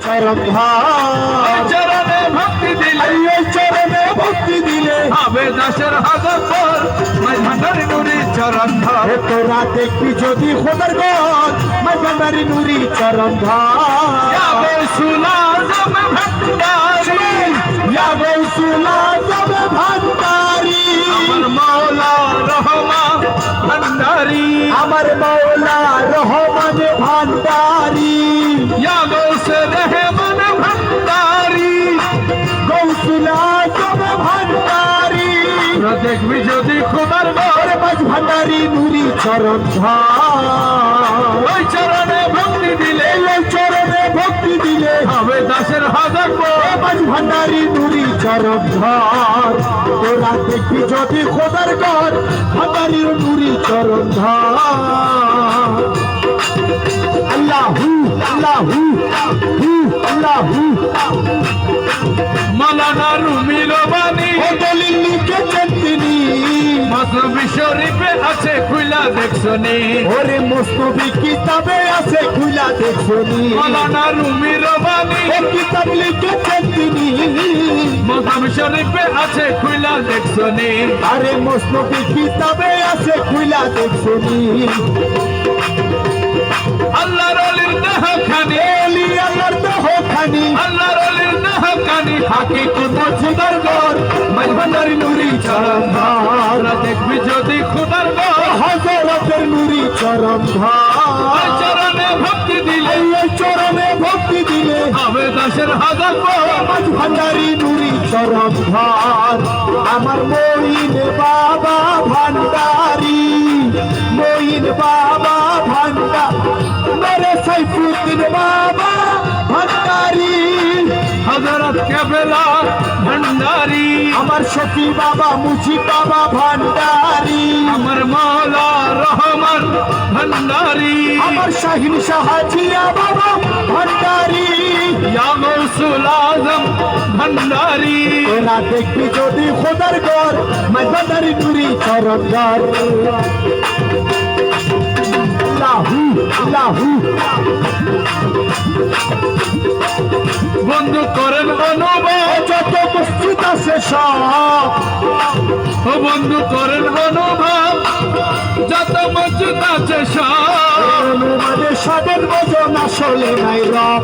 চরণ ধর চরণে ভক্তি দিলে এই চরণে ভক্তি দিলে হবে দাসের হাজার পর মাই ভান্ডারি নুরি চরণ ধর তোরা দেখবি যদি খোদার গর মাই ভান্ডারি নুরি চরণ ধর যাবে সুলাজম ভান্ডারি ইয়া গৌসুলা যাবে ভান্ডারি আমার মাওলা রহমান ভান্ডারি আমার মাওলা রহমান ভান্ডারি ইয়া গৌসে রহমান ভান্ডারি গৌসুলা যাবে ভান্ডারি তোরা দেখবি যদি খোদার ঘর মাঝ ভান্ডারি নুরি চরণ ধর ওই চরণে ভক্তি দিলে এই চরণে ভক্তি দিলে হবে দাসের হাজার পর মাঝ ভান্ডারি নুরি চরণ ধর তোরা দেখবি যদি খোদার ঘর ভান্ডারি নুরি চরণ ধর আল্লাহু আল্লাহু হু আল্লাহু মালানা রুমি রবানি ও দলিল লিখেছেন তিনি মসনবী শরীফে আছে খুইলা দেখছনি ওরে মুস্তফি কিতাবে আছে খুলা দেখছনি মালানা রুমি রবানি ও কিতাব লিখেছেন তিনি মসনবী শরীফে আছে খুইলা দেখছনি আরে মুস্তফি কিতাবে আছে খুলা দেখছনি আল্লাহর ওলির দেহ খানি এলি আল্লাহর দেহ খানি আল্লাহর ওলির দেহ খানি হাকিকত খুদার ঘর মাঝ ভান্ডারি নুরি চরণ ধর তোরা দেখবি যদি খুদার ঘর হযরতের নুরি চরণ ওই ধর চরণে ভক্তি দিলে এই চরণে ভক্তি দিলে হবে দাসের হাজার পর মাঝ ভান্ডারি নুরি চরণ ধর আমার মইন বাবা ভান্ডারি মইন বাবা ভান্ডার মেরে সাইফুদ্দিন বাবা ভান্ডারি হযরত কেবলা ভান্ডারি আমার শফি বাবা মুজি বাবা ভান্ডারি আমার মাওলা রহমান ভান্ডারি আমার শাহিন শাহাজিয়া বাবা ভান্ডারি ইয়া গৌসুল আজম ভান্ডারি তোরা দেখবি যদি খোদার ঘর মাই ভান্ডারি নুরি চরণ ধর লাহু লাহু বন্ধু করেন অনুভব যত মসজিদ আছে সব ও বন্ধু করেন অনুভব যত মসজিদ আছে সব হনুমানের সাধন ভজন আসলে নাই রব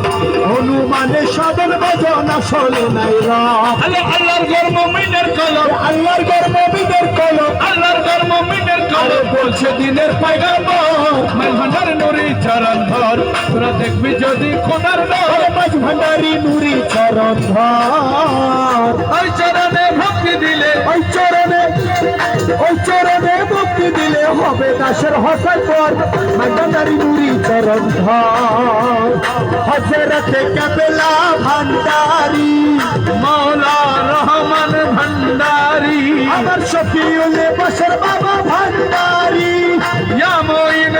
হনুমানের সাধন ভজন আসলে নাই রব আল্লাহর ঘর মুমিনের কলম আল্লাহর ঘর মুমিনের কলম আল্লাহর ঘর মুমিনের কলম বলছে দিনের পয়গম্বর মাই ভান্ডার নুরি চরণ ধর তোরা দেখবি যদি খোদার ঘর মাঝ ভান্ডারি নুরি চরণ ধর ওই চরণে ভক্তি দিলে ওই চরণে ভক্তি দিলে হবে দাসের হসার পর মাঝ ভান্ডারি নুরি চরণ ধর হযরতে কেবলা ভান্ডারি মাওলা রহমান ভান্ডারি আমার শফিউল বশর বাবা ভান্ডারি ইয়া